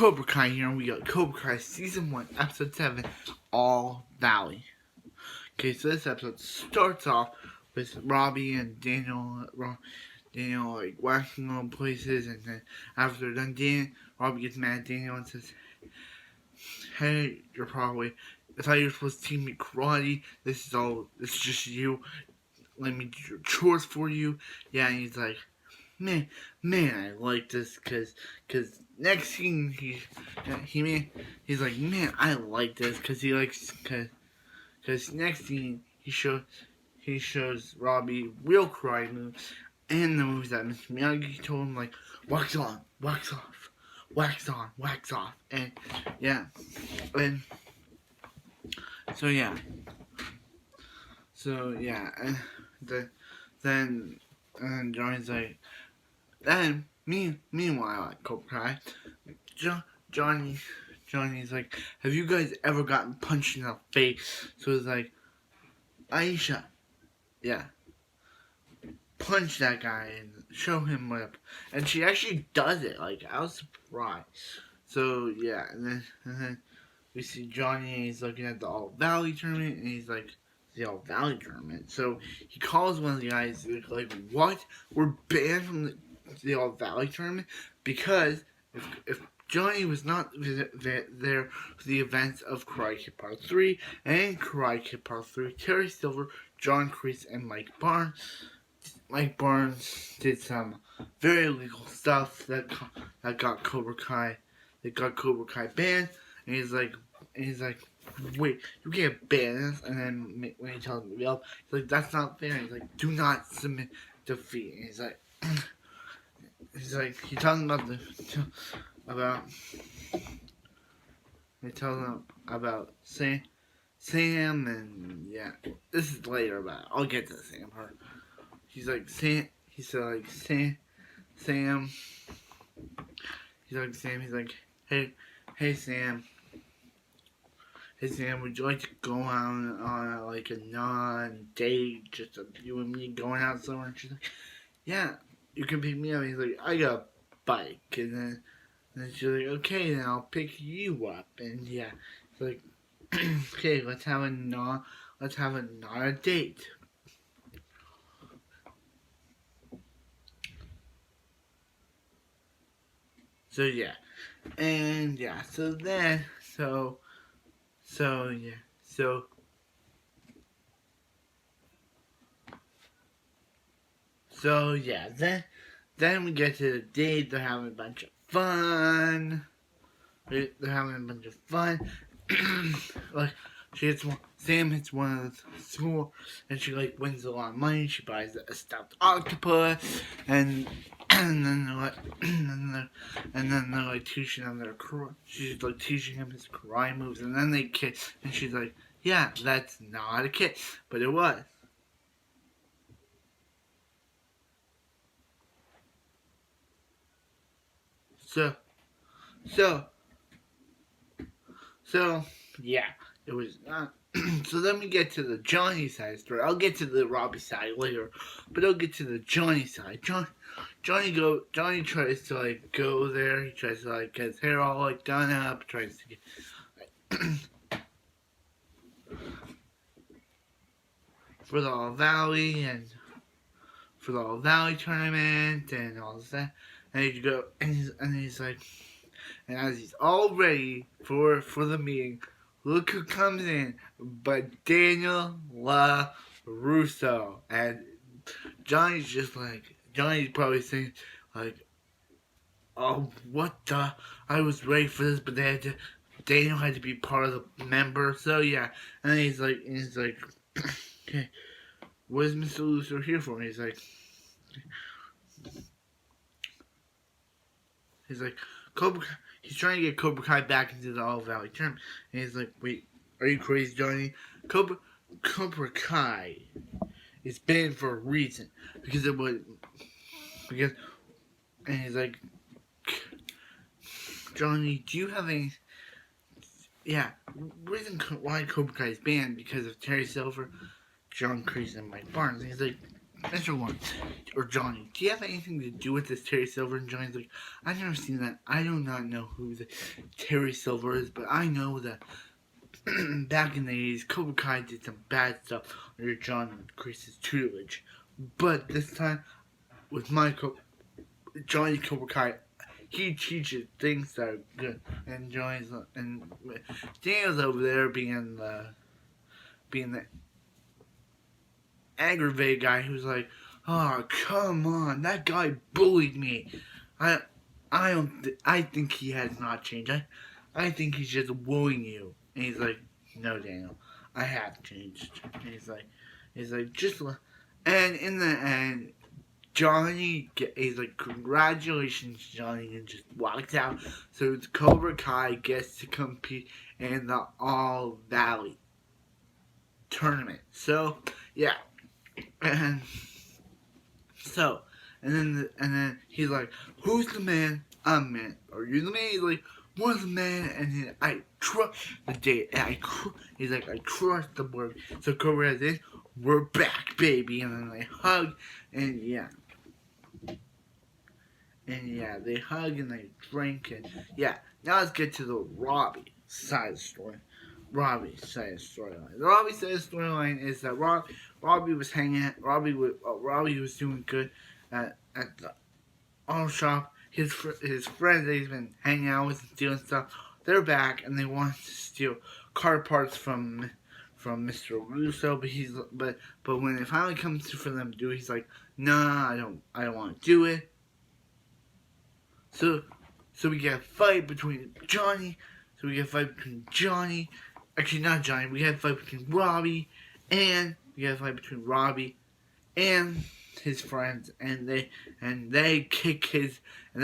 Cobra Kai here, and we got Cobra Kai Season 1, Episode 7, All Valley. Okay, so this episode starts off with Robbie and Daniel like walking on places, and then after they're done, Robbie gets mad at Daniel and says, "Hey, I thought you were supposed to teach me karate. This is just you. Let me do your chores for you." Yeah, and he's like, man, I like this, cause next scene he's like, man, I like this, cause next scene he shows Robbie real karate moves, and the moves that Mr. Miyagi told him, like wax on, wax off, wax on, wax off, and yeah, and so yeah, and then Johnny's like. Then, meanwhile, at Cobra Kai, Johnny's like, have you guys ever gotten punched in the face? So it's like, Aisha, yeah, punch that guy and show him what up. And she actually does it. Like, I was surprised. So, yeah, and then we see Johnny, and he's looking at the All Valley tournament, and he's like, the All Valley tournament. So, he calls one of the guys, like, what? We're banned from the All Valley tournament because if Johnny was not there for the events of Karate Kid Part 3 and Karate Kid Part 3, Terry Silver, John Kreese, and Mike Barnes did some very illegal stuff that got Cobra Kai banned, and he's like, wait, you can't ban us. And then when he tells me up, he's like, that's not fair. He's like, do not submit defeat. And he's like, he tells him about Sam, and yeah, this is later, but I'll get to Sam part. He's like, Sam, he's like, Sam, hey Sam, would you like to go out on like a non-date, just you and me going out somewhere? And she's like, yeah, you can pick me up. He's like, I got a bike. And then she's like, okay, then I'll pick you up. And yeah, it's like, okay, let's have a not a date. So yeah, and yeah, so then then we get to the date. They're having a bunch of fun. Like, Sam hits one of the school, and she like wins a lot of money. She buys a stuffed octopus, and then they're like teaching him she's like teaching him his karate moves, and then they kiss, and she's like, yeah, that's not a kiss, but it was. So, yeah, it was not. So then we get to the Johnny side story. I'll get to the Robbie side later, but I'll get to the Johnny side. Johnny tries to like go there. He tries to like get his hair all like done up. Tries to get for the All Valley tournament and all that. And he go and he's like, and as he's all ready for the meeting, look who comes in but Daniel LaRusso. And Johnny's probably saying like, oh, what the, I was ready for this, but Daniel had to be part of the member. So yeah, and then he's like okay, what is Mr. LaRusso here for? And he's like Cobra Kai. He's trying to get Cobra Kai back into the All Valley tournament. And he's like, wait, are you crazy, Johnny? Cobra Kai is banned for a reason. And he's like, Johnny, do you have any, reason why Cobra Kai is banned? Because of Terry Silver, John Kreese, and Mike Barnes. And he's like, Mr. One or Johnny, do you have anything to do with this Terry Silver? And Johnny's like, I've never seen that. I do not know who the Terry Silver is, but I know that back in the 80s, Cobra Kai did some bad stuff under John and Chris's tutelage. But this time, with Johnny Cobra Kai, he teaches things that are good. And Daniel's over there being the aggravated guy who's like, oh, come on, that guy bullied me. I think he has not changed. I think he's just wooing you. And he's like, no, Daniel, I have changed. And he's like, and in the end, he's like, congratulations, Johnny, and just walks out. So the Cobra Kai gets to compete in the All Valley tournament. So, yeah. And then he's like, who's the man? I'm man. Are you the man? He's like, what's the man? And then I trust the date. And he's like, I trust the word. So Cobra says, we're back, baby. And then they hug. And yeah. They hug and they drink. And yeah, now let's get to the Robbie side of the story. Robbie's side of the storyline. The Robbie side of the storyline is that Robbie was Robbie was doing good at the auto shop. His friends that he's been hanging out with and stealing stuff, they're back and they want to steal car parts from Mr. Russo, but when it finally comes for them to do it, he's like, nah, I don't want to do it. So we get a fight between Johnny. Actually, not Johnny. We had a fight between Robbie, and his friends, and they kick his. And